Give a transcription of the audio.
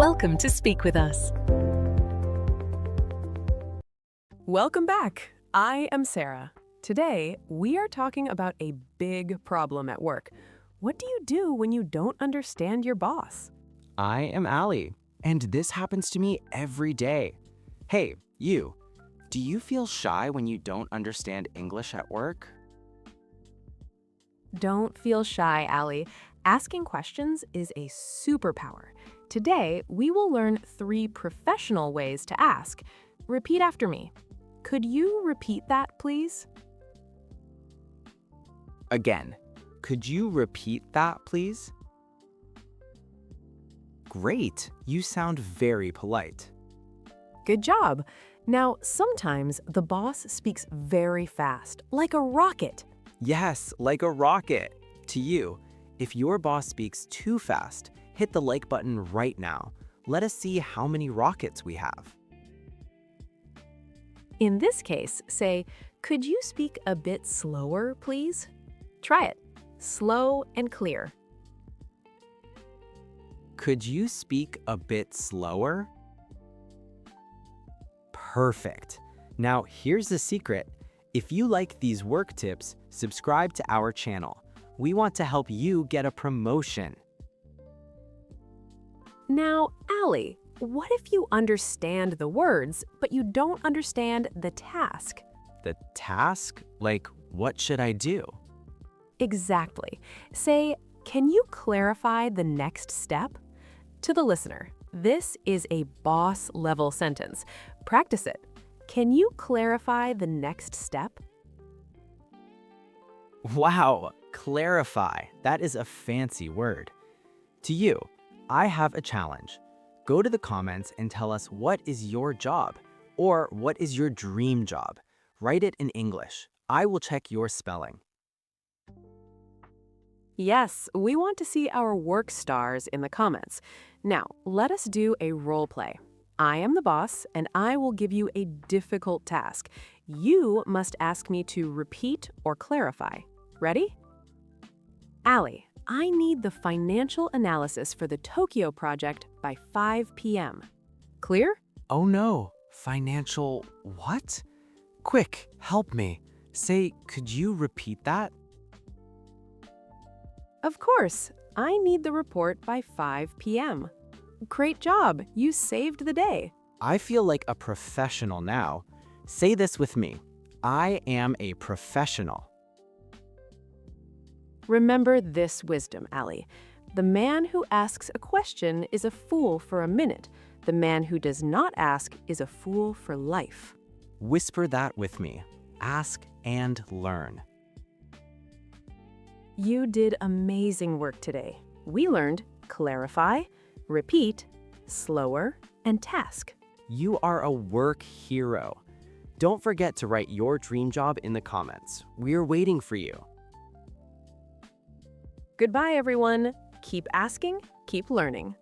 Welcome to Speak With Us. Welcome back. I am Sara. Today, we are talking about a big problem at work. What do you do when you don't understand your boss? I am Ali, and this happens to me every day. Hey, you, do you feel shy when you don't understand English at work? Don't feel shy, Ali. Asking questions is a superpower. Today, we will learn 3 professional ways to ask. Repeat after me. Could you repeat that, please? Again, could you repeat that, please? Great, you sound very polite. Good job. Now, sometimes the boss speaks very fast, like a rocket. Yes, like a rocket. To you, if your boss speaks too fast, hit the like button right now. Let us see how many rockets we have. In this case, say, "Could you speak a bit slower, please?" Try it. Slow and clear. Could you speak a bit slower? Perfect. Now, here's the secret. If you like these work tips, subscribe to our channel. We want to help you get a promotion. Now, Ali, what if you understand the words, but you don't understand the task? The task? Like, what should I do? Exactly. Say, "Can you clarify the next step?" To the listener, this is a boss-level sentence. Practice it. Can you clarify the next step? Wow, clarify. That is a fancy word. To you, I have a challenge. Go to the comments and tell us what is your job or what is your dream job. Write it in English. I will check your spelling. Yes, we want to see our work stars in the comments. Now, let us do a role play. I am the boss, and I will give you a difficult task. You must ask me to repeat or clarify. Ready? Ali, I need the financial analysis for the Tokyo project by 5 p.m. Clear? Oh no, financial what? Quick, help me. Say, could you repeat that? Of course, I need the report by 5 p.m. Great job, you saved the day. I feel like a professional now. Say this with me. I am a professional. Remember this wisdom, Ali. The man who asks a question is a fool for a minute. The man who does not ask is a fool for life. Whisper that with me. Ask and learn. You did amazing work today. We learned clarify, repeat, slower, and task. You are a work hero. Don't forget to write your dream job in the comments. We're waiting for you. Goodbye, everyone. Keep asking, keep learning.